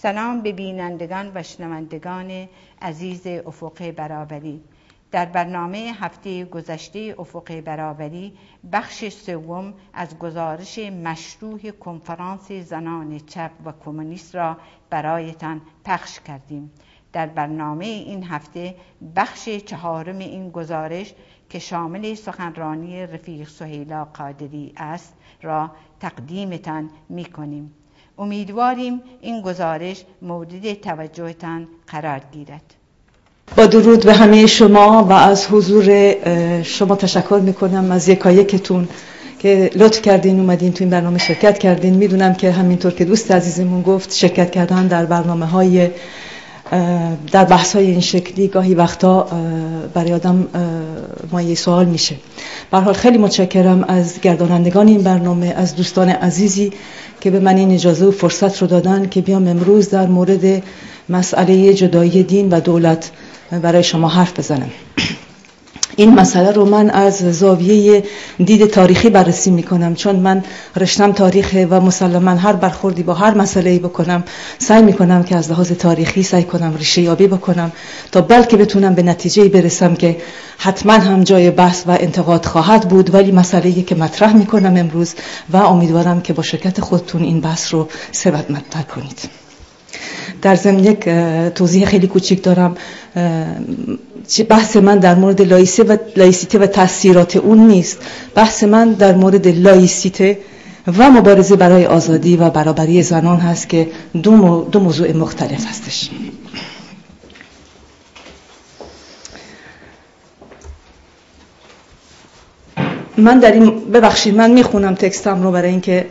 سلام به بینندگان و شنوندگان عزیز افق برابری. در برنامه هفته گذشته افق برابری بخش سوم از گزارش مشروع کنفرانس زنان چپ و کمونیست را برایتان پخش کردیم. در برنامه این هفته بخش چهارم این گزارش که شامل سخنرانی رفیق سهیلا قادری است را تقدیمتان می‌کنیم. امیدواریم این گزارش مورد توجهتان قرار گیرد. با درود به همه شما و از حضور شما تشکر میکنم از یکایکتون که لطف کردین اومدین تو این برنامه شرکت کردین. میدونم که همینطور که دوست عزیزمون گفت شرکت کردن در برنامه‌های در بحث‌های این شکلی گاهی وقتا برای آدم مایه سوال میشه. به هر حال خیلی متشکرم از گردانندگان این برنامه، از دوستان عزیزی که به من این اجازه و فرصت رو دادن که بیام امروز در مورد مسئله جدایی دین و دولت برای شما حرف بزنم. این مسئله رو من از زاویه دید تاریخی بررسی میکنم، چون من رشتم تاریخه و مسلماً هر برخوردی با هر مسئله‌ای بکنم سعی میکنم که از لحاظ تاریخی سعی کنم ریشه یابی بکنم تا بلکه بتونم به نتیجه‌ای برسم که حتما هم جای بحث و انتقاد خواهد بود، ولی مسئله‌ای که مطرح میکنم امروز و امیدوارم که با شرکت خودتون این بحث رو ثروتمندتر کنید. در ضمن یک توضیح خیلی کوچیک دارم. بحث من در مورد لایسیته و تاثیرات اون نیست. بحث من در مورد لایسیته و مبارزه برای آزادی و برابری زنان هست که دو موضوع مختلف هستش. من در این ببخشید من میخونم تکستم رو برای اینکه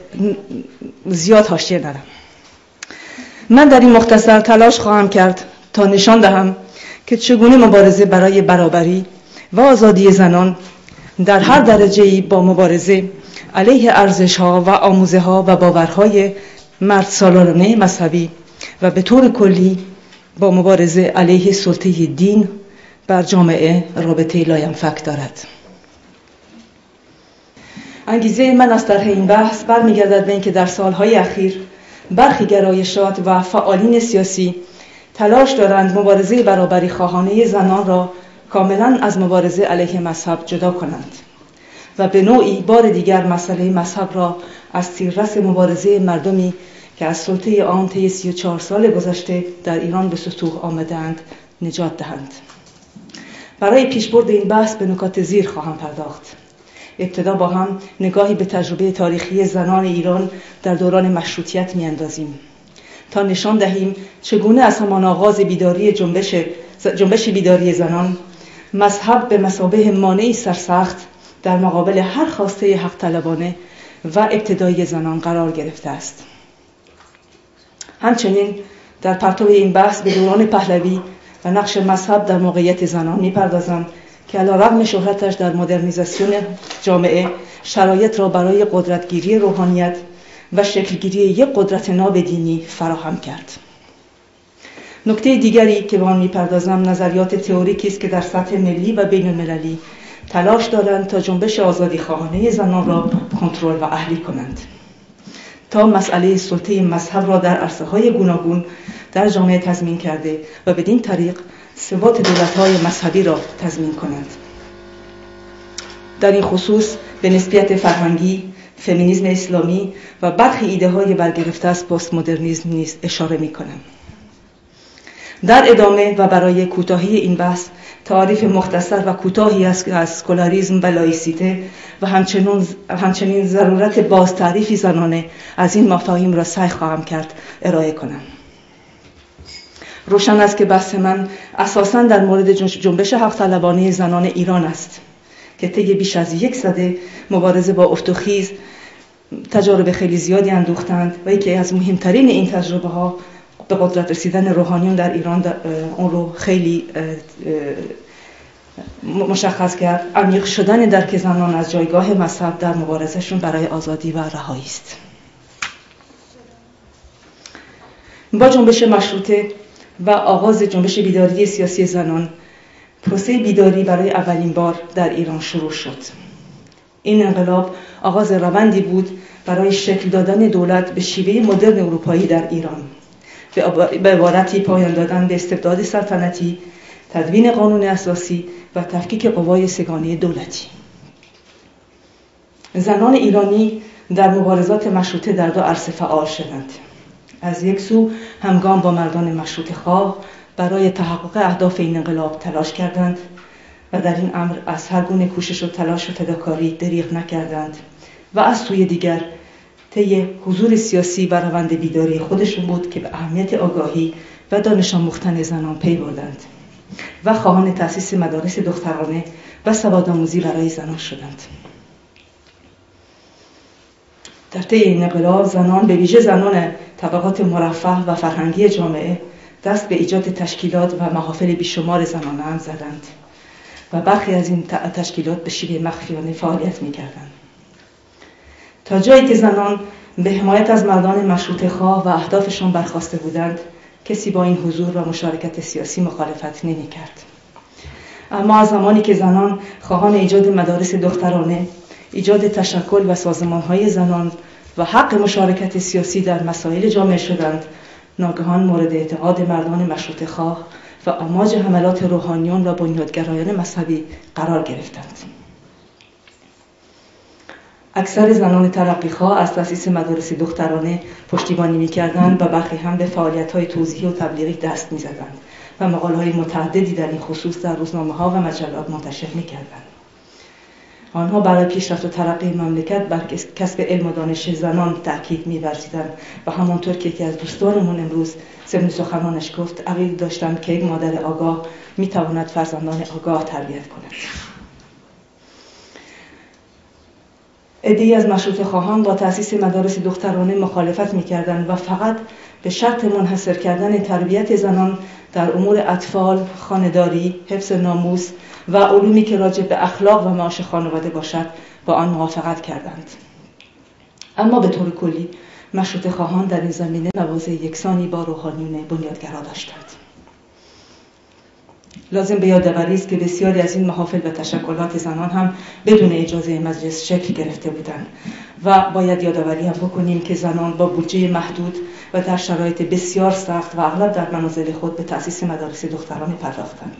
زیاد حاشیه نرم. من در این مختصر تلاش خواهم کرد تا نشان دهم که چگونه مبارزه برای برابری و آزادی زنان در هر درجه‌ای با مبارزه علیه ارزش‌ها و آموزه‌ها و باورهای مردسالارانه مذهبی و به طور کلی با مبارزه علیه سلطه دین بر جامعه رابطه لاینفک دارد. انگیزه من از طرح این بحث برمیگردد به اینکه در سالهای اخیر برخی گرایشات و فعالین سیاسی تلاش دارند مبارزه برابری خواهانه زنان را کاملا از مبارزه علیه مذهب جدا کنند و به نوعی بار دیگر مسئله مذهب را از تیررس مبارزه مردمی که از سلطه آن طی 34 سال گذشته در ایران به سطوح آمدند نجات دهند. برای پیشبرد این بحث به نکات زیر خواهم پرداخت. ابتدا با هم نگاهی به تجربه تاریخی زنان ایران در دوران مشروطیت میاندازیم تا نشان دهیم چگونه از همان آغاز جنبش بیداری زنان مذهب به مثابه مانعی سرسخت در مقابل هر خواسته حق طلبانه و ابتدایی زنان قرار گرفته است. همچنین در پرتو این بحث به دوران پهلوی و نقش مذهب در موقعیت زنان میپردازم که علیرغم شهرتش در مدرنیزاسیون جامعه شرایط را برای قدرتگیری روحانیت و شکلگیری یک قدرت ناب دینی فراهم کرد. نکته دیگری که به آن میپردازم نظریات تئوریکی است که در سطح ملی و بین المللی تلاش دارند تا جنبش آزادی خواهانه زنان را کنترل و اهلی کنند تا مسئله سلطه مذهب را در عرصه‌های گوناگون در جامعه تضمین کرده و بدین طریق ثبات دولت‌های مذهبی را تضمین کنند. در این خصوص به نسبیت فرهنگی، فمینیسم اسلامی و برخی ایده‌های برگرفته از پست مدرنیسم نیز اشاره می‌کنم. در ادامه و برای کوتاهی این بحث تعریف مختصر و کوتاهی از سکولاریسم و لایسیته و همچنین ضرورت باز تعریفی زنانه از این مفاهیم را سعی خواهم کرد ارائه کنم. روشن است که بحث من اساساً در مورد جنبش حق طلبانه زنان ایران است که طی بیش از 1 سده مبارزه با افت و خیز تجارب خیلی زیادی اندوختند و یکی از مهمترین این تجربه ها به قدرت رسیدن روحانیون در ایران اون رو خیلی مشخص کرد. عمیق شدن درک زنان از جایگاه مذهب در مبارزهشون برای آزادی و رهایی است. با جنبش مشروطه و آغاز جنبش بیداری سیاسی زنان، پروسه بیداری برای اولین بار در ایران شروع شد. این انقلاب آغاز روندی بود برای شکل دادن دولت به شیوه مدرن اروپایی در ایران به عبارتی پایان دادن به استبداد سلطنتی، تدوین قانون اساسی و تفکیک قوای سگانه دولتی. زنان ایرانی در مبارزات مشروطه در دو عرصه فعال شدند. از یک سو همگام با مردان مشروطه خواه برای تحقق اهداف این انقلاب تلاش کردند و در این امر از هر گونه کوشش و تلاش و فداکاری دریغ نکردند و از سوی دیگر طی حضور سیاسی و روند بیداری خودشون بود که به اهمیت آگاهی و دانش آموختن زنان پی بردند و خواهان تأسیس مدارس دخترانه و سوادآموزی برای زنان شدند. در طی این انقلاب زنان، به ویژه زنان طبقات مرفه و فرهنگی جامعه، دست به ایجاد تشکیلات و محافل بیشمار زنانه هم زدند و برخی از این تشکیلات به شیوه مخفیانه فعالیت می‌کردند. تا جایی که زنان به حمایت از مردان مشروطه خواه و اهدافشان برخاسته بودند، کسی با این حضور و مشارکت سیاسی مخالفت نمی‌کرد. اما از زمانی که زنان خواهان ایجاد مدارس دخترانه، ایجاد تشکل و سازمان‌های زنان و حق مشارکت سیاسی در مسائل جامعه شدند، ناگهان مورد اعتقاد مردان مشروطه خواه و آماج حملات روحانیون و بنیادگرایان مذهبی قرار گرفتند. اکثر زنان ترقی‌خواه از تأسیس مدارس دخترانه پشتیبانی می‌کردند و برخی هم به فعالیت‌های توزیعی و تبلیغی دست می‌زدند و مقاله‌های متعددی در این خصوص در روزنامه‌ها و مجلات منتشر می‌کردند. آنها برای پیشرفت و ترقی مملکت بر کسب علم و دانش زنان تأکید می‌ورزیدند و همانطور که یکی از دوستانمون امروز ضمن سخنانش گفت، عقیده داشتند که یک مادر آگاه می‌تواند فرزندان آگاه تربیت کند. عده‌ای از مشروطه خواهان با تأسیس مدارس دخترانه مخالفت می‌کردند و فقط به شرط منحصر کردن تربیت زنان در امور اطفال، خانه‌داری، حفظ ناموس و علومی که راجع به اخلاق و معاش خانواده باشد با آن موافقت کردند. اما به طور کلی مشروطه خواهان در این زمینه نوازه یکسانی با روحانیون بنیادگرا داشتند. لازم به یادآوری است که بسیاری از این محافل و تشکلات زنان هم بدون اجازه مجلس شکل گرفته بودند و باید یادآوری هم بکنیم که زنان با بودجه محدود و در شرایط بسیار سخت و اغلب در منازل خود به تأسیس مدارس دخترانه پرداختند.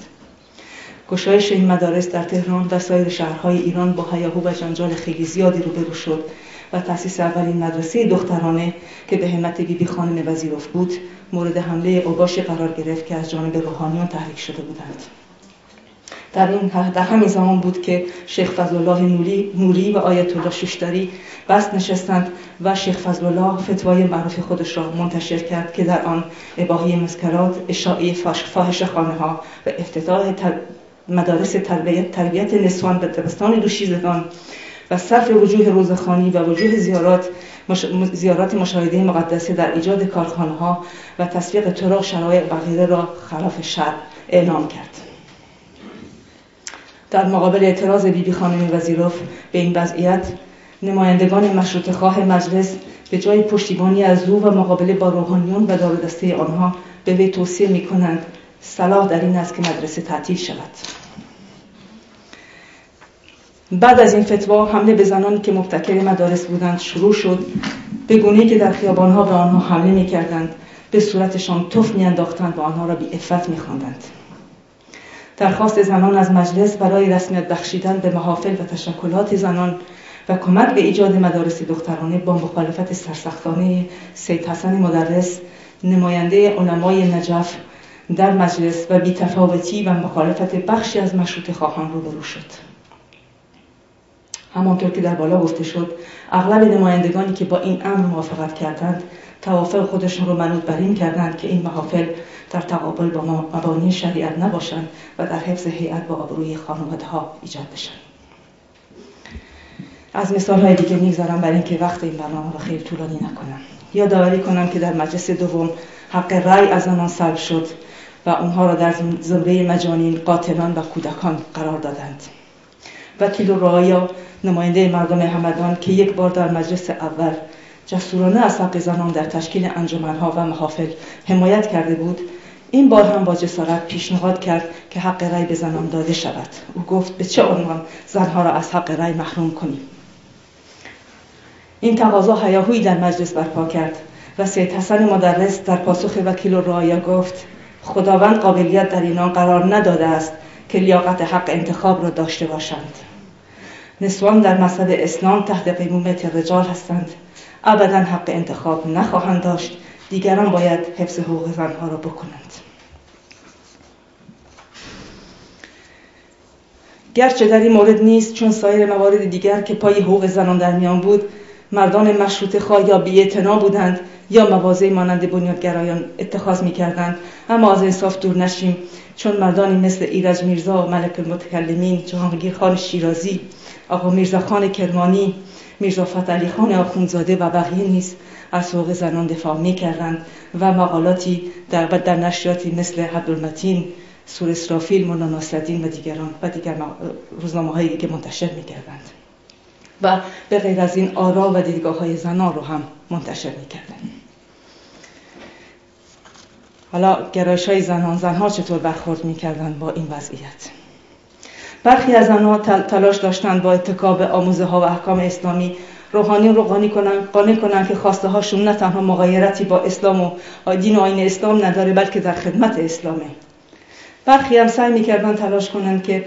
گشایش این مدارس در تهران و سایر شهرهای ایران با هیاهو و جنجال خیلی زیادی روبرو شد و تأسیس اولین مدرسه دخترانه که به همت بیبی خانم وزیروف بود، مورد حمله اوباشی قرار گرفت که از جانب روحانیون تحریک شده بودند. در همین زمان بود که شیخ فضلالله نوری و آیت الله شوشتری بست نشستند و شیخ فضلالله فتوای معروف خودش را منتشر کرد که در آن اباحه مسکرات، اشاعه فاحشه‌خانه‌ها و افتتاح مدارس تربیت نسوان به دبستان دوشیزگان و صرف وجوه روزخوانی و وجوه زیارات مشاهده مقدسه در ایجاد کارخانه‌ها و تسویق طرق، شرایع و غیره را خلاف شرع اعلام کرد. در مقابل اعتراض بیبی خانم وزیروف به این وضعیت، نمایندگان مشروطه خواه مجلس به جای پشتیبانی از او و مقابله با روحانیون و دار و دسته آنها به وی توصیه می‌کنند صلاح در این است که مدرسه تعطیل شود. بعد از این فتوا حمله به زنانی که مبتکر مدارس بودند شروع شد، به گونه‌ای که در خیابان‌ها به آنها حمله می‌کردند، به صورتشان تف می‌انداختند و آنها را بی‌عفت می‌خواندند. درخواست زنان از مجلس برای رسمیت بخشیدن به محافل و تشکلات زنان و کمک به ایجاد مدارس دخترانه با مخالفت سرسختانه سید حسن مدرس، نماینده علمای نجف، در مجلس و بی‌تفاوتی و مخالفت بخشی از مشروطه خواهان روبرو شد. همانطور که در بالا گفته شد، اغلب نمایندگانی که با این امر موافقت کردند، توافق خودشان را منوط بر این کردند که این محافل در تقابل با مبانی شریعت نباشند و در حفظ هیئت و آبروی خانواده‌ها ایجاد بشن. از مثال‌های دیگه می‌گذارم برای اینکه وقت این برنامه رو خیلی طولانی نکنم. یادآوری کنم که در مجلس دوم حق رأی از آنان سلب شد و اونها را در زمره مجانین، قاتلان و کودکان قرار دادند. وکیل رعایا، نماینده مردم همدان که یک بار در مجلس اول جسورانه از حق زنان در تشکیل انجمن‌ها و محافل حمایت کرده بود، این بار هم با جسارت پیشنهاد کرد که حق رأی به زنان داده شود. او گفت به چه عنوان زنها را از حق رأی محروم کنیم؟ این تقاضا هیاهویی در مجلس برپا کرد و سید حسن مدرس در پاسخ وکیل الرعایا گفت خداوند قابلیت در اینان قرار نداده است که لیاقت حق انتخاب را داشته باشند. نسوان در مذهب اسلام تحت قیمومت رجال هستند، ابدا حق انتخاب نخواهند داشت، دیگران باید حفظ حقوق زنها را بکنند. گرچه در این مورد نیست چون سایر موارد دیگر که پای حقوق زنان در میان بود، مردان مشروطه خواه یا بی‌اعتنا بودند یا مواضعی مانند بنیادگرایان اتخاذ می‌کردند، اما از انصاف دور نشیم چون مردانی مثل ایرج میرزا، ملک المتکلمین، جهانگیر خان شیرازی، آقا میرزا خان کرمانی، میرزا فتح علی خان آخوندزاده و بقیه نیز از حقوق زنان دفاع می‌کردند و مقالاتی در نشریاتی مثل عبدالمتین، سور اسرافیل، مولا ناصرالدین و دیگر روزنامه‌هایی که منتشر می‌کردند و به غیر از این آرا و دیدگاه‌های زنان رو هم منتشر می‌کردند. حالا گرایش‌های زنها چطور برخورد می‌کردند با این وضعیت؟ برخی از زنها تلاش داشتند با اتکا به آموزه‌ها و احکام اسلامی روحانیون رو قانع کنند که خواسته هاشون نه تنها مغایرتی با اسلام و دین و آیین اسلام نداره بلکه در خدمت اسلامه. برخی هم سعی می‌کردند تلاش کنند که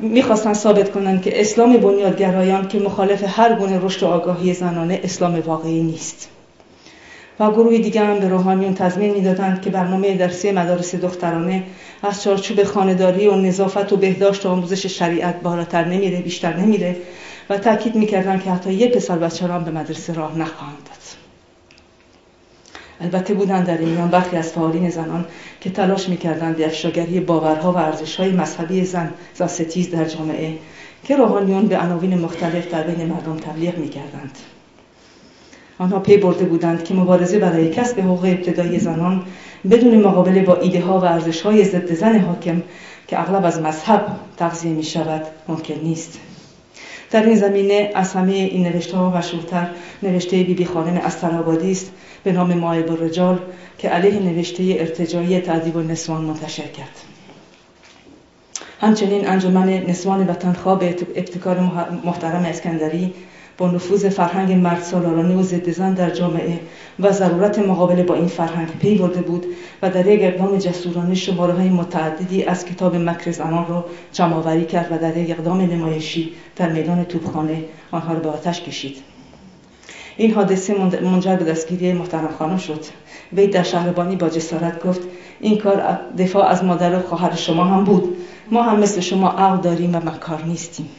می‌خواستند ثابت کنند که اسلام بنیادگرایان که مخالف هر گونه رشد و آگاهی زنانه اسلام واقعی نیست. و گروه دیگر هم به روحانیون تضمین می‌دادند که برنامه درسی مدارس دخترانه از چارچوب خانه‌داری و نظافت و بهداشت و آموزش شریعت بالاتر نمیره، بیشتر نمیره و تاکید می‌کردند که حتی یک پسر بچه را هم به مدرسه راه نخواهند داد. البته بودند در این میان برخی از فعالین زنان که تلاش می‌کردند به افشاگری باورها و ارزش‌های مذهبی زن ستیز در جامعه که روحانیون به عناوین مختلف در بین مردم تبلیغ می‌کردند. آنها پی برده بودند که مبارزه برای کسب حقوق ابتدایی زنان بدون مقابله با ایده‌ها و ارزش‌های ضد زن حاکم که اغلب از مذهب تغذیه می‌شود ممکن نیست. در این زمینه از همه این نوشته‌ها مشهورتر نوشته بیبی خانم استرآبادی است به نام مائب الرجال که علیه نوشته ارتجاعی تأدیب النسوان منتشر کرد. همچنین انجمن نسوان وطنخواه به ابتکار محترم اسکندری با نفوذ فرهنگ مرد سالارانه و ضد زن در جامعه و ضرورت مقابله با این فرهنگ پی برده بود و در یک اقدام جسورانه شماره‌های متعددی از کتاب مکر زنان را جمع‌آوری کرد و در یک اقدام نمایشی در میدان توپخانه آنها را به آتش کشید. این حادثه منجر به دستگیری محترم خانم شد. وی در شهربانی با جسارت گفت این کار دفاع از مادر و خواهر شما هم بود. ما هم مثل شما عقل داریم و مکار نیستیم.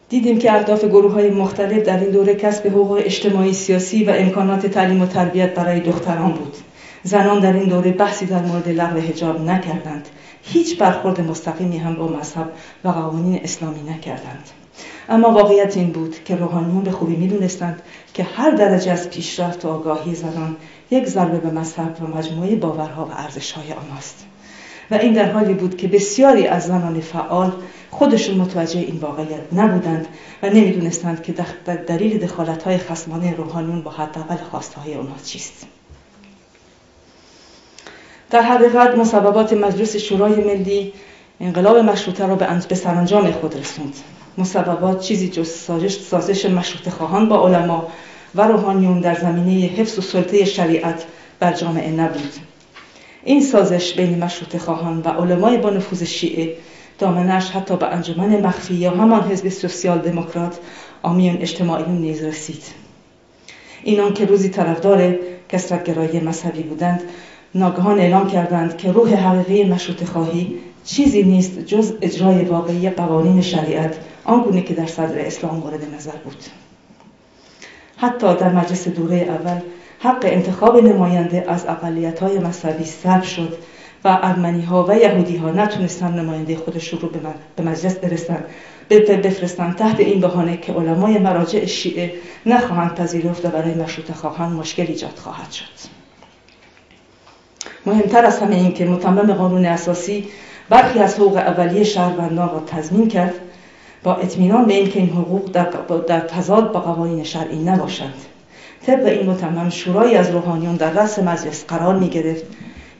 دیدیم که اهداف گروه‌های مختلف در این دوره کسب حقوق اجتماعی، سیاسی و امکانات تعلیم و تربیت برای دختران بود. زنان در این دوره بحثی در مورد لغو حجاب نکردند. هیچ برخورد مستقیمی هم با مذهب و قوانین اسلامی نکردند. اما واقعیت این بود که روحانیون به خوبی می‌دونستند که هر درجه از پیشرفت و آگاهی زنان یک ضربه به مذهب و مجموعه باورها و ارزش‌های آنهاست. و این در حالی بود که بسیاری از زنان فعال خودشون متوجه این واقعیت نبودند و نمی‌دونستند که دلیل دخالت‌های خصمانه روحانیون با حداقل خواسته‌های آنها چیست. در حقیقت مسببات مجلس شورای ملی انقلاب مشروطه را به سرانجام خود رسوند. مسببات چیزی جز سازش مشروطه خواهان با علما و روحانیون در زمینه حفظ و سلطه شریعت بر جامعه نبود. این سازش بین مشروطه خواهان و علمای با نفوذ شیعه دامنش حتی به انجمن مخفی یا همان حزب سوسیال دموکرات آمیون اجتماعیون نیز رسید. اینان که روزی طرفدار کثرت‌گرایی مذهبی بودند ناگهان اعلام کردند که روح حقیقی مشروطه خواهی چیزی نیست جز اجرای واقعی قوانین شریعت آنگونه که در صدر اسلام مورد نظر بود. حتی در مجلس دوره اول حق انتخاب نماینده از اقلیت‌های مذهبی سلب شد و ارمنی‌ها و یهودی‌ها نتونستند نماینده خودشون رو به مجلس بفرستند تحت این بهانه که علمای مراجع شیعه نخواهند پذیرفت و برای مشروطه خواهان مشکل ایجاد خواهد شد. مهمتر از همه این که متمم قانون اساسی برخی از حقوق اولیه شهروندان را تضمین کرد با اطمینان به این که این حقوق در تضاد با قوانین شرعی نباشند. طبق این متمم شورایی از روحانیون در رأس مجلس قرار می گرفت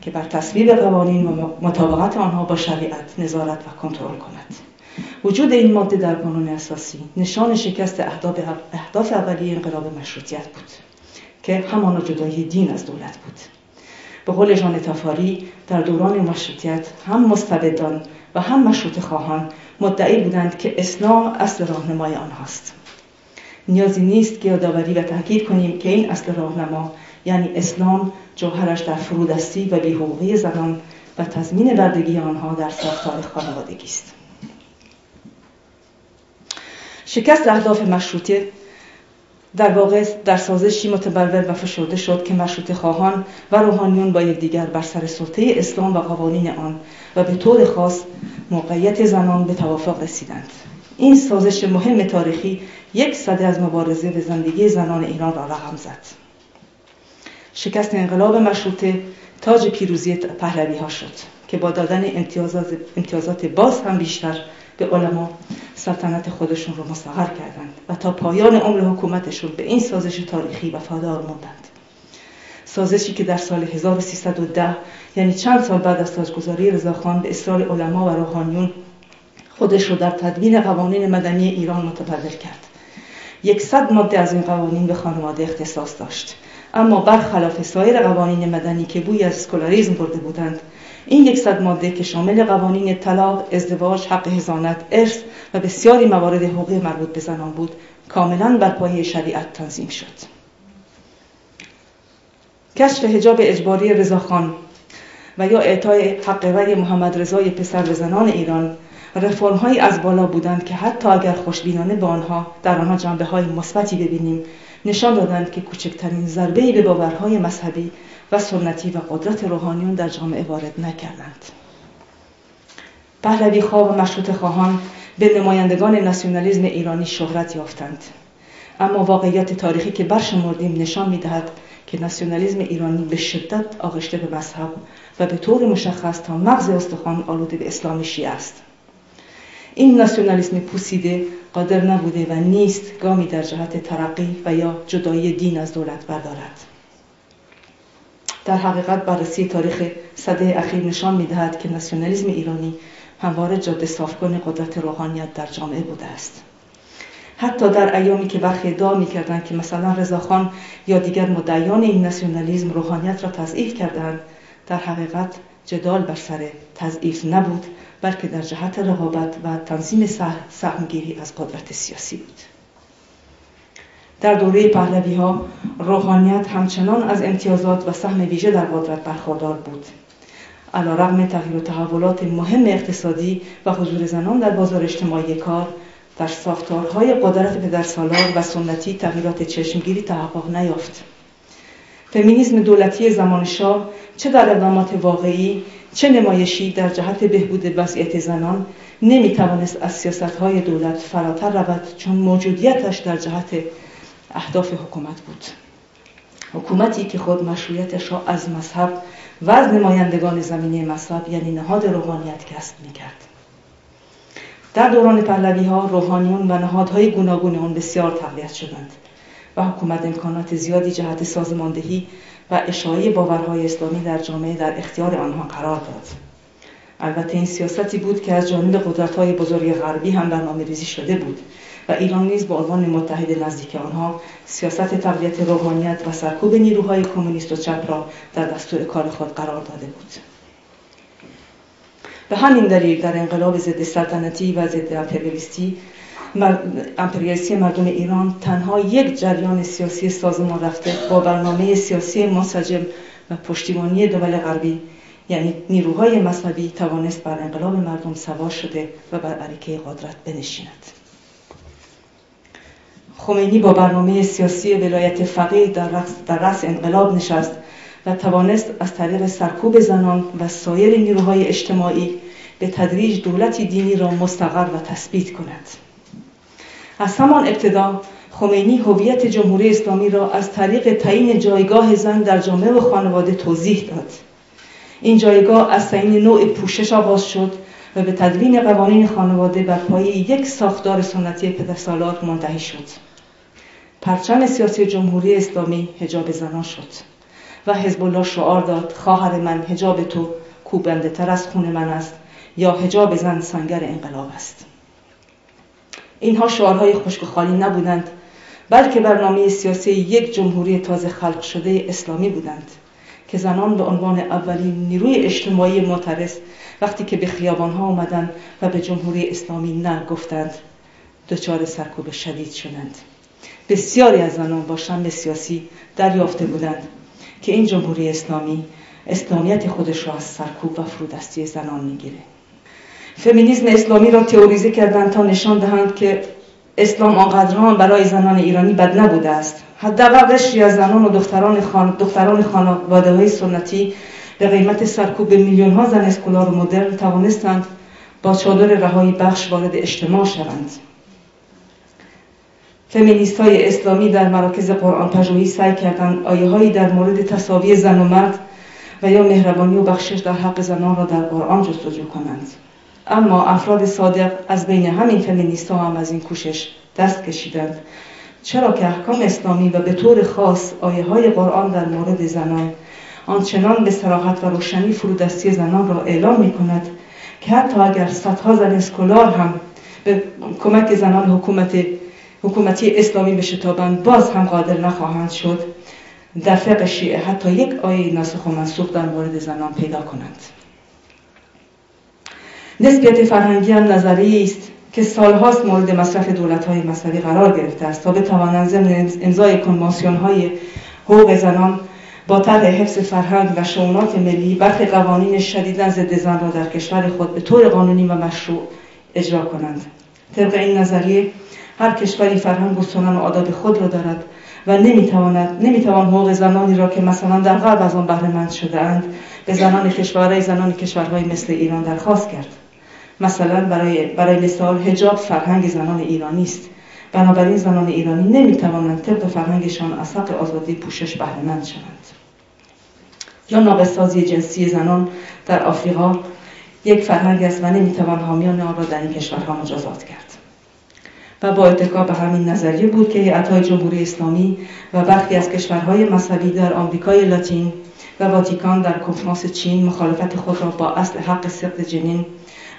که بر تصویب قوانین و مطابقت آنها با شریعت نظارت و کنترل کند. وجود این ماده در قانون اساسی نشان شکست اهداف اولیه انقلاب مشروطیت بود که همان جدایی دین از دولت بود. به قول ژان تافاری در دوران مشروطیت هم مستبدان و هم مشروط خواهان مدعی بودند که اسلام اصل راهنمای آنهاست. نیازی نیست که یادآوری و تاکید کنیم که این اصل راهنما یعنی اسلام جوهرش در فرودستی و بی‌حقوقی زنان و تضمین بردگی آنها در ساختار خانوادگی است. شکست اهداف مشروطه در واقع در سازشی متبلور و فشرده شد که مشروطه خواهان و روحانیون با یکدیگر بر سر سلطه اسلام و قوانین آن و به طور خاص موقعیت زنان به توافق رسیدند. این سازش مهم تاریخی 1 سده از مبارزه به زندگی زنان ایران را رقم زد. شکست انقلاب مشروطه تاج پیروزی پهلوی ها شد که با دادن امتیازات باز هم بیشتر به علما سلطنت خودشون رو مستقر کردند و تا پایان عمر حکومتشون به این سازش تاریخی وفادار موندند. سازشی که در سال 1310 یعنی چند سال بعد از تاجگذاری رضاخان به اصرار علما و روحانیون خودش رو در تدوین قوانین مدنی ایران متبلور کرد. 100 ماده از این قوانین به خانواده اختصاص داشت، اما برخلاف سایر قوانین مدنی که بوی از سکولاریسم برده بودند، این 100 ماده که شامل قوانین طلاق، ازدواج، حق حضانت، ارث و بسیاری موارد حقوقی مربوط به زنان بود، کاملاً بر پایه شریعت تنظیم شد. کشف حجاب اجباری رضاخان و یا اعطای حق رأی محمد رضای پسر به زنان ایران رفرم‌هایی از بالا بودند که حتی اگر خوشبینانه در آنها جنبه‌های مثبتی ببینیم، نشان دادند که کوچکترین ضربه‌ای به باورهای مذهبی و سنتی و قدرت روحانیون در جامعه وارد نکردند. پهلوی‌خواه و مشروطه خواهان به نمایندگان ناسیونالیسم ایرانی شهرت یافتند، اما واقعیت تاریخی که برشمردیم نشان می‌دهد که ناسیونالیسم ایرانی به شدت آغشته به مذهب و به طور مشخص تا مغز استخوان آلوده به اسلام شیعه است. این ناسیونالیسم پوسیده قادر نبوده و نیست گامی در جهت ترقی و یا جدایی دین از دولت بردارد. در حقیقت بررسی تاریخ سده اخیر نشان می‌دهد که ناسیونالیسم ایرانی همواره جاده صافکن قدرت روحانیت در جامعه بوده است. حتی در ایامی که برخی ادعا می‌کردند که مثلا رضاخان یا دیگر مدعیان این ناسیونالیسم روحانیت را تضعیف کردند، در حقیقت جدال بر سر تضعیف نبود، بلکه در جهت رقابت و تنظیم سهمگیری از قدرت سیاسی بود. در دوره پهلوی‌ها روحانیت همچنان از امتیازات و سهم ویژه در قدرت برخوردار بود. علی‌رغم تغییر و تحولات مهم اقتصادی و حضور زنان در بازار اجتماعی کار، در ساختارهای قدرت پدرسالار و سنتی تغییرات چشمگیری تحقق نیافت. فمینیسم دولتی زمان شاه چه در اقدامات واقعی چه نمایشی در جهت بهبود وضعیت زنان نمیتوانست از سیاست‌های دولت فراتر رود، چون موجودیتش در جهت اهداف حکومت بود. حکومتی که خود مشروعیتش را از مذهب و از نمایندگان زمینه مذهب یعنی نهاد روحانیت کسب میکرد. در دوران پهلوی‌ها روحانیون و نهادهای گوناگون آن بسیار تقویت شدند و حکومت امکانات زیادی جهت سازماندهی و اشاعه باورهای اسلامی در جامعه در اختیار آنها قرار داد. البته این سیاستی بود که از جانب قدرت‌های بزرگ غربی هم برنامه‌ریزی شده بود و ایران نیز به عنوان متحد نزدیک آنها سیاست تقویت روحانیت و سرکوب نیروهای کمونیست و چپ را در دستور کار خود قرار داده بود. به همین دلیل در انقلاب ضد سلطنتی و ضد امپریالیستی مردم ایران تنها یک جریان سیاسی سازمان رفته با برنامه سیاسی منسجم و پشتیبانی دول غربی یعنی نیروهای مذهبی توانست بر انقلاب مردم سوار شده و بر اریکه قدرت بنشیند. خمینی با برنامه سیاسی ولایت فقیه در رأس انقلاب نشست و توانست از طریق سرکوب زنان و سایر نیروهای اجتماعی به تدریج دولتی دینی را مستقر و تثبیت کند. از همان ابتدا خمینی هویت جمهوری اسلامی را از طریق تعیین جایگاه زن در جامعه و خانواده توضیح داد. این جایگاه از تعیین نوع پوشش آغاز شد و به تدوین قوانین خانواده بر پایه یک ساختار سنتی پدرسالار منتهی شد. پرچم سیاسی جمهوری اسلامی حجاب زنان شد و حزب الله شعار داد خواهر من حجاب تو کوبنده تر از خون من است یا حجاب زن سنگر انقلاب است. اینها شعارهای خشک و خالی نبودند، بلکه برنامه سیاسی یک جمهوری تازه خلق شده اسلامی بودند که زنان به عنوان اولین نیروی اجتماعی معترض وقتی که به خیابانها آمدند و به جمهوری اسلامی نه گفتند، دچار سرکوب شدید شدند. بسیاری از زنان با شم سیاسی دریافته بودند که این جمهوری اسلامی اسلامیت خودش را از سرکوب و فرودستی زنان میگیره. فمینیسم اسلامی را تئوریزه کردند تا نشان دهند که اسلام آنقدران برای زنان ایرانی بد نبوده است. حداقل قشری از زنان و دختران خانواده‌های سنتی به قیمت سرکوب میلیون‌ها زن اسکولار و مدرن توانستند با چادر رهایی بخش وارد اجتماع شوند. فمینیست‌های اسلامی در مراکز قرآن پژوهی سعی کردند آیه‌هایی در مورد تساوی زن و مرد و یا مهربانی و بخشش در حق زنان را در قرآن جستجو کنند. اما افراد صادق از بین همین فمینیست‌ها هم از این کوشش دست کشیدند، چرا که احکام اسلامی و به طور خاص آیه‌های قرآن در مورد زنان آنچنان به صراحت و روشنی فرودستی زنان را اعلام می‌کند که حتی اگر صدها زن اسکولار هم به کمک زنان حکومتی اسلامی بشتابند، باز هم قادر نخواهند شد در فقه شیعه حتی یک آیه ناسخ و منسوخ در مورد زنان پیدا کنند. نسبیت فرهنگی هم نظریه‌ای است که سالهاست مورد مصرف دولت‌های مذهبی قرار گرفته است تا بتوانند ضمن امضای کنوانسیون‌های حقوق زنان با طرح حفظ فرهنگ و شؤونات ملی برخی قوانین شدیداً ضد زن را در کشور خود به طور قانونی و مشروع اجرا کنند. طبق این نظریه هر کشوری فرهنگ و سنن و آداب خود را دارد و نمیتوان حقوق زنانی را که مثلا در غرب از آن بهره مند شده‌اند به زنان کشورهای مثل ایران درخواست کرد. مثلا برای مثال حجاب فرهنگ زنان ایرانی است، بنابراین زنان ایرانی نمیتوانند طبق فرهنگشان از حق آزادی پوشش بهره مند شوند. یا ناقص‌سازی جنسی زنان در آفریقا یک فرهنگ است و نمیتوان حامیان آن را در این کشورها مجازات کرد. و با اتکا به همین نظریه بود که هیئت‌های جمهوری اسلامی و برخی از کشورهای مذهبی در آمریکای لاتین و واتیکان در کنفرانس چین مخالفت خود را با اصل حق سقط جنین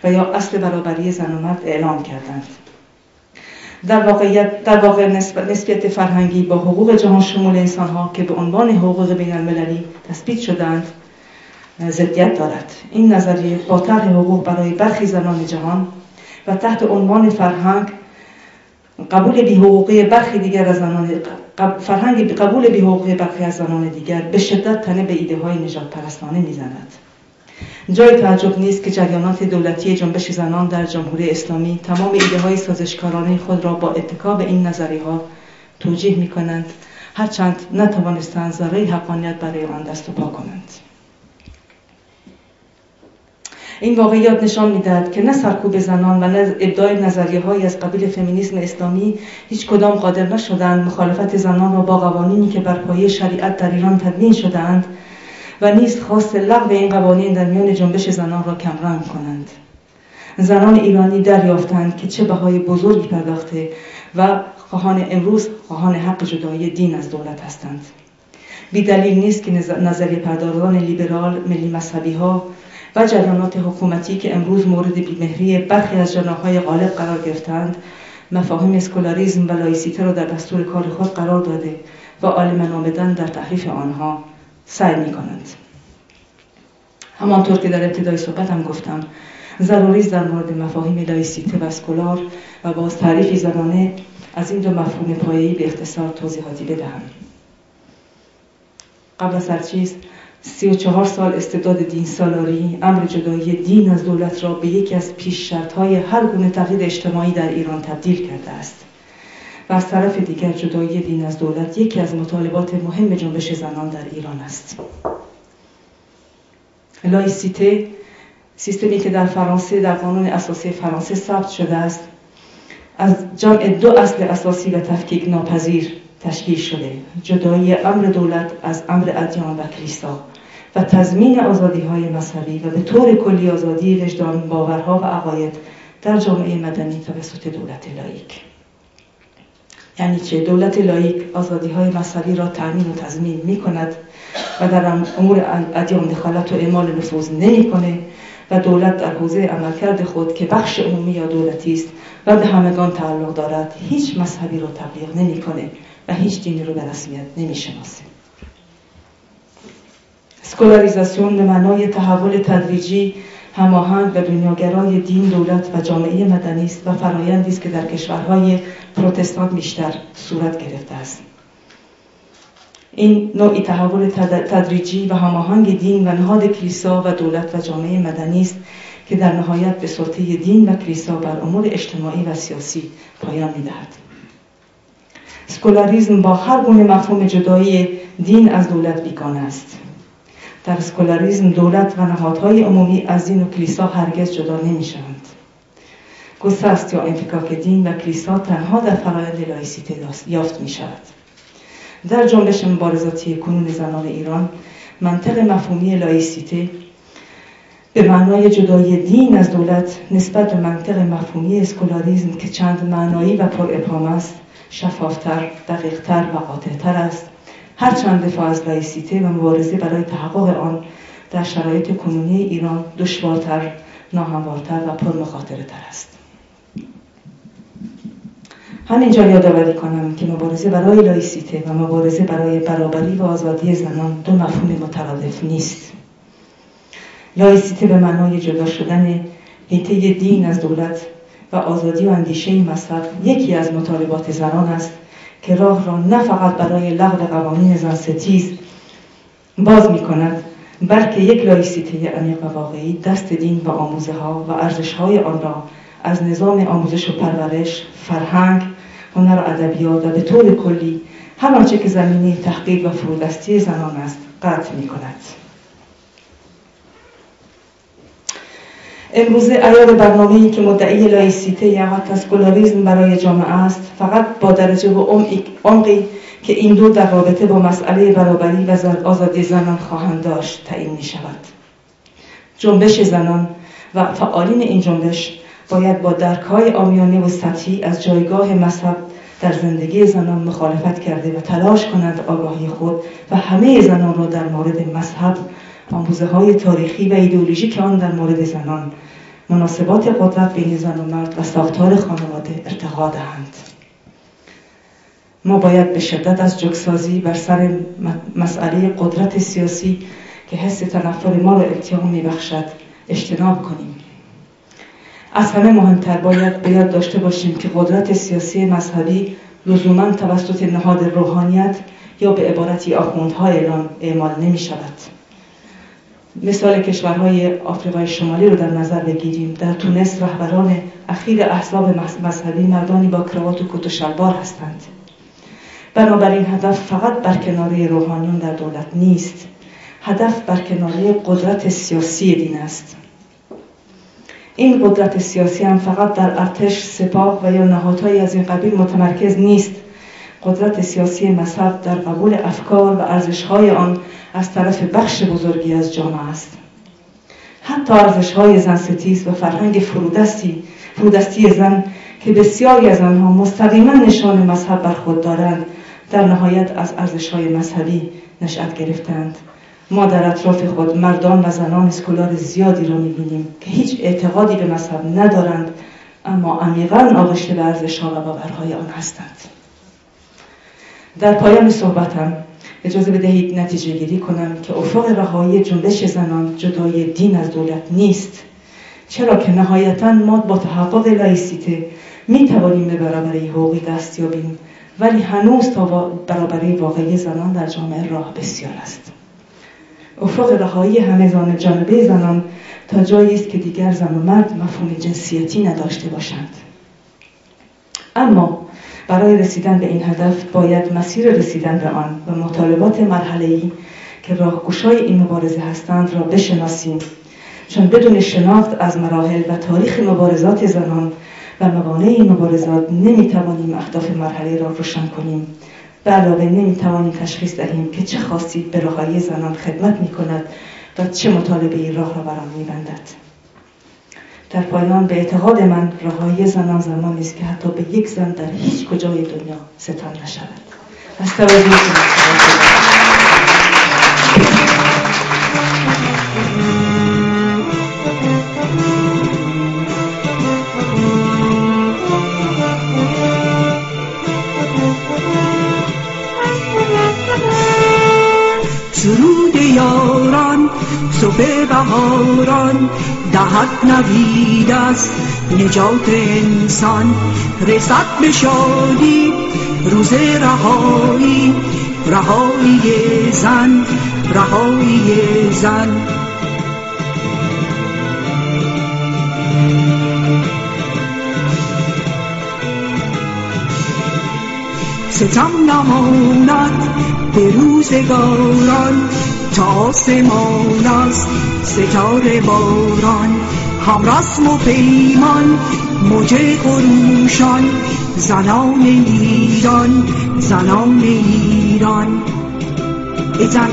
و یا اصل برابری زن و مرد اعلام کردند. در واقع نسبیت فرهنگی با حقوق جهان شمول انسان‌ها که به عنوان حقوق بین المللی تثبیت شدند ضدیت دارد. این نظریه با طرح حقوق برای برخی زنان جهان و تحت عنوان فرهنگ قبول بی‌حقوقی برخی دیگر از زنان دیگر به شدت تنه به ایده‌های نژاد پرستانه می‌زند. جای تعجب نیست که جریانات دولتی جنبش زنان در جمهوری اسلامی تمام ایده‌های سازشکارانه خود را با اتکا به این نظریه‌ها توجیه می‌کنند، هرچند نتوانستند ذره حقانیت برای آن دست و پا کنند. این واقعیات نشان می‌دهد که نه سرکوب زنان و نه ابداع نظریه‌هایی از قبیل فمینیسم اسلامی هیچ کدام قادر نشدند مخالفت زنان را با قوانینی که بر پایه شریعت در ایران تدوین شده‌اند و نیز خواست لغو این قوانین در میان جنبش زنان را کمرنگ کنند. زنان ایرانی دریافتند که چه بهای بزرگی پرداخته و امروز خواهان حق جدایی دین از دولت هستند. بی‌دلیل نیست که نظریه پردازان لیبرال، ملی مذهبی‌ها و جریانات حکومتی که امروز مورد بی‌مهری برخی از جناح‌های غالب قرار گرفتند، مفاهیم اسکولاریسم و لایسیته را در دستور کار خود قرار داده و عالم آمدن در تحریف آنها سعی می‌کنند. همانطور که در ابتدای صحبتم گفتم، ضروری است در مورد مفاهیم لایسیته و اسکولار و باز تعریفی زنانه از این دو مفهوم پایه‌ای به اختصار توضیحاتی بدهم. قبل از هر چیز 34 سال استبداد دین سالاری امر جدایی دین از دولت را به یکی از پیش شرط‌های هر گونه تغییر اجتماعی در ایران تبدیل کرده است و از طرف دیگر جدایی دین از دولت یکی از مطالبات مهم جنبش زنان در ایران است. لایسیته سیستمی که در فرانسه در قانون اساسی فرانسه ثبت شده است از جمع دو اصل اساسی و تفکیک ناپذیر تشکیل شده: جدایی امر دولت از امر ادیان و کلیسا و تضمین آزادی‌های مذهبی و به طور کلی آزادی وجدان، باورها و عقاید در جامعه مدنی توسط دولت لاییک. یعنی چه؟ دولت لاییک آزادی‌های مذهبی را تأمین و تضمین می‌کند و در امور ادیان دخالت و اعمال نفوذ نمی‌کنه و دولت در حوزه عملکرد خود که بخش عمومی یا دولتی است و به همگان تعلق دارد، هیچ مذهبی رو تبلیغ نمی‌کنه و هیچ دینی رو به رسمیت نمی‌شناسه. سکولاریزاسیون به معنای تحول تدریجی، هماهنگ و دنیاگرای دین، دولت و جامعه مدنی است و فرآیندی است که در کشورهای پروتستان بیشتر صورت گرفته است. این نوعی تحول تدریجی و هماهنگ دین و نهاد کلیسا و دولت و جامعه مدنی است که در نهایت به سلطه دین و کلیسا بر امور اجتماعی و سیاسی پایان می‌دهد. سکولاریسم با هر گونه مفهوم جدایی دین از دولت بیگانه است. در سکولاریسم دولت و نهادهای عمومی از دین و کلیسا هرگز جدا نمی‌شوند. گسست یا انفکاک دین و کلیسا تنها در فرآیند لایسیته یافت می‌شود. در جنبش مبارزاتی کنون زنان ایران، منطق مفهومی لایسیته به معنای جدایی دین از دولت نسبت به منطق مفهومی اسکولاریسم که چند معنایی و پر ابهام است، شفافتر، دقیقتر و قاطعتر است، هرچند دفاع از لایسیته و مبارزه برای تحقق آن در شرایط کنونی ایران دشوارتر، ناهموارتر و پرمخاطره تر است. همینجا یادآوری کنم که مبارزه برای لایسیته و مبارزه برای برابری و آزادی زنان دو مفهوم مترادف نیست. لایسیته به معنای جدا شدن حیطه دین از دولت و آزادی و اندیشه مذهب یکی از مطالبات زنان است که راه را نه فقط برای لغو قوانین زنستیز باز می کند، بلکه یک لایسیته عمیق و واقعی دست دین و آموزه ها و ارزش های آن را از نظام آموزش و پرورش، فرهنگ، هنر و ادبیات و به طور کلی هر آنچه که زمینه تحقیق و فرودستی زنان است قطع می کند. امروزه عیار برنامه‌ای که مدعی لایسیته یا سکولاریسم برای جامعه است فقط با درجه و عمقی که این دو در رابطه با مسئله برابری و آزادی زنان خواهند داشت تعیین می شود. جنبش زنان و فعالین این جنبش باید با درک‌های عامیانه و سطحی از جایگاه مذهب در زندگی زنان مخالفت کرده و تلاش کنند آگاهی خود و همه زنان را در مورد مذهب، آموزه‌های تاریخی و ایدئولوژیک آن در مورد زنان، مناسبات قدرت بین زن و مرد و ساختار خانواده ارتقا دهند. ما باید به شدت از جوکسازی بر سر مسئله قدرت سیاسی که حس تنفر ما را التیام می‌بخشد اجتناب کنیم. از همه مهمتر باید به یاد داشته باشیم که قدرت سیاسی مذهبی لزوماً توسط نهاد روحانیت یا به عبارتی آخوندها اعمال نمی شود. مثال کشورهای آفریقای شمالی رو در نظر بگیریم. در تونس رهبران اخیر احزاب مذهبی مردانی با کراوات و کت و شلوار هستند. بنابراین هدف فقط برکناری روحانیون در دولت نیست. هدف برکناری قدرت سیاسی دین است. این قدرت سیاسی هم فقط در ارتش، سپاه و یا نهادهایی از این قبیل متمرکز نیست. قدرت سیاسی مذهب در قبول افکار و ارزش‌های آن از طرف بخش بزرگی از جامعه است. حتی ارزش‌های زنستیز و فرهنگ فرودستی زن که بسیاری از آنها مستقیما نشان مذهب بر خود دارند، در نهایت از ارزش‌های مذهبی نشأت گرفتند. ما در اطراف خود مردان و زنان سکولار زیادی را می‌بینیم که هیچ اعتقادی به مذهب ندارند، اما عمیقاً آغشته به ارزش‌ها و باورهای آن هستند. در پایان صحبتم اجازه بدهید نتیجه گیری کنم که افق رهایی جنبش زنان جدای دین از دولت نیست، چرا که نهایتاً ما با تحقق لایسیته می توانیم به برابری حقوقی دست یابیم، ولی هنوز تا برابری واقعی زنان در جامعه راه بسیار است. افق رهایی همه جانبه زنان تا جایی است که دیگر زن و مرد مفهوم جنسیتی نداشته باشند. اما برای رسیدن به این هدف باید مسیر رسیدن به آن و مطالبات مرحله‌ای که راهگشای این مبارزه هستند را بشناسیم، چون بدون شناخت از مراحل و تاریخ مبارزات زنان و موانع این مبارزات نمیتوانیم اهداف مرحله را روشن کنیم. به علاوه نمیتوانیم تشخیص دهیم که چه خاصی به رهایی زنان خدمت میکند و چه مطالبه‌ای راه را بر آن میبندد. در پایان به اعتقاد من رهایی زنان زمانی است که حتی به یک زن در هیچ کجای دنیا ستم نشود. از توجهتون صبح بهاران دهد نوید است نجات انسان، رسد به شادی روز رهایی، رهایی زن، رهایی زن. ستم نماند به روزگاران تا آسمان است ستاره باران، هم رسم و پیمان موج خروشان، زنان ایران، زنان ایران. ای زن،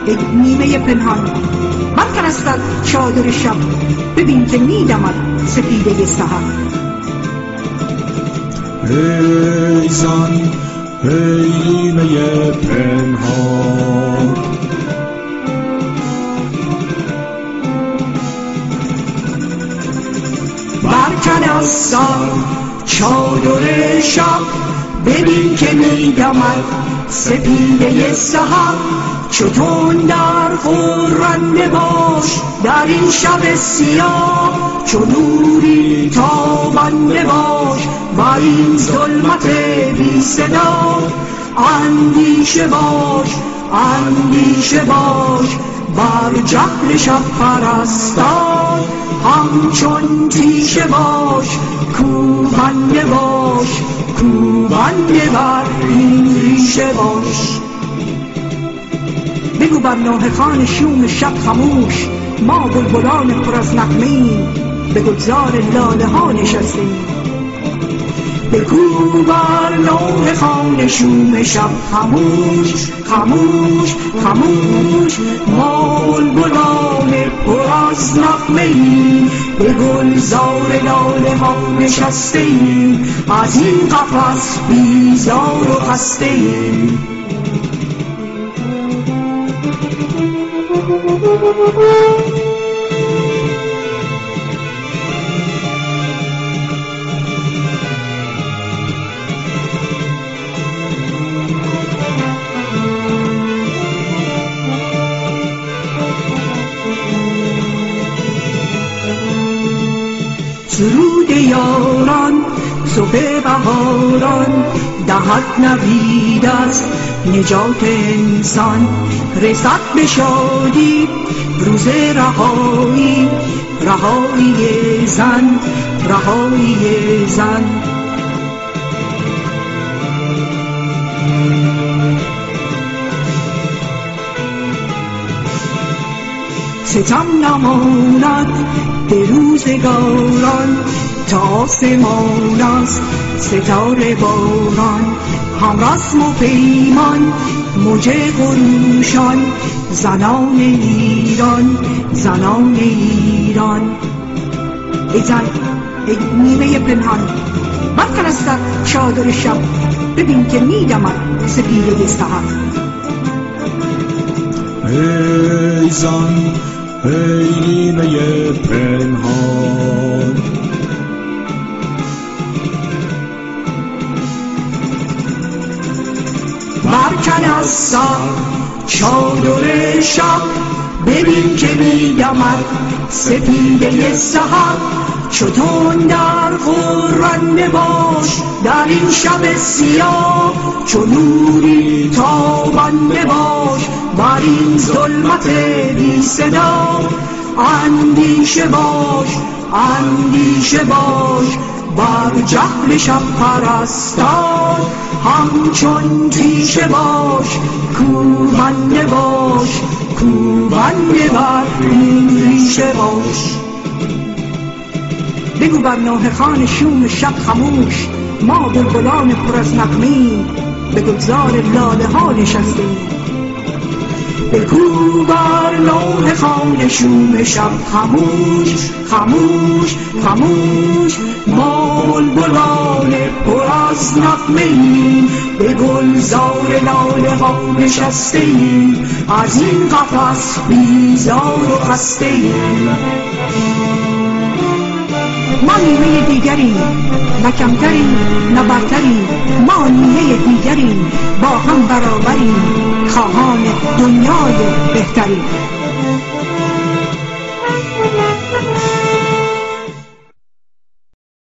ای نیمه پنهان، برکن استد چادر شب، ببین که میدمد سپیده سحر. ای زن، ای نیمه پنهان، برکن از سر چادر شب، ببین که میدمد سپیده سحر. چون در خورنده باش در این شب سیاه، چو نوری تابنده باش بر این ظلمت بی صدا. اندیشه باش، اندیشه باش بر جهل شب پرستان، همچون تیشه باش کوبنده باش، کوبنده بر این ریشه باش. بگو بر نوحه خان شوم شب خموش، ما بلبلان پر از نغمه‌ایم به گلزار لاله ها نشستیم. بگو بر نوحه خان شوم شب خموش، خموش، خموش، ما بلبلان پر از نغمه‌ایم به گلزار لاله ها نشستیم. از این قفس بیزار و خسته‌ایم. سرود یاران صبح بهاران دهد نوید است نجات انسان، رسد به شادی روز رهایی، رهایی زن، رهایی زن. ستم نماند به روزگاران تا آسمان است ستاره باران، هم رسم و پیمان موج خروشان، زنان ایران، زنان ایران. ای زن، ای نیمه پنهان، برکن استد چادر شب، ببین که میدمد سپیده سحر. ای زن، ای نیمه پنهان، برکن از سر چادر شب، ببین که میدمد سپیده سحر. چون در خورنده باش در این شب سیاه، چو نوری تابنده باش بر این ظلمت بی صدا. اندیشه باش، اندیشه باش بر جهل شب پرستان، همچون تیشه باش کوبنده باش، کوبنده بر این ریشه باش. بگو بر نوحه خان شوم شب خموش، ما بلبلان پر از نغمه‌ایم به گلزار لاله ها نشستیم. بگو بر نوحه خان شوم شب خموش، خموش، خموش، ما بلبلان پر از نغمه‌ایم به گلزار لاله ها نشستیم. از این قفس بیزار و خسته‌ایم. ما نیمه دیگریم، نه کمتریم نه برتریم، ما نیمه دیگریم، با هم برابریم، خواهان دنیای بهتریم.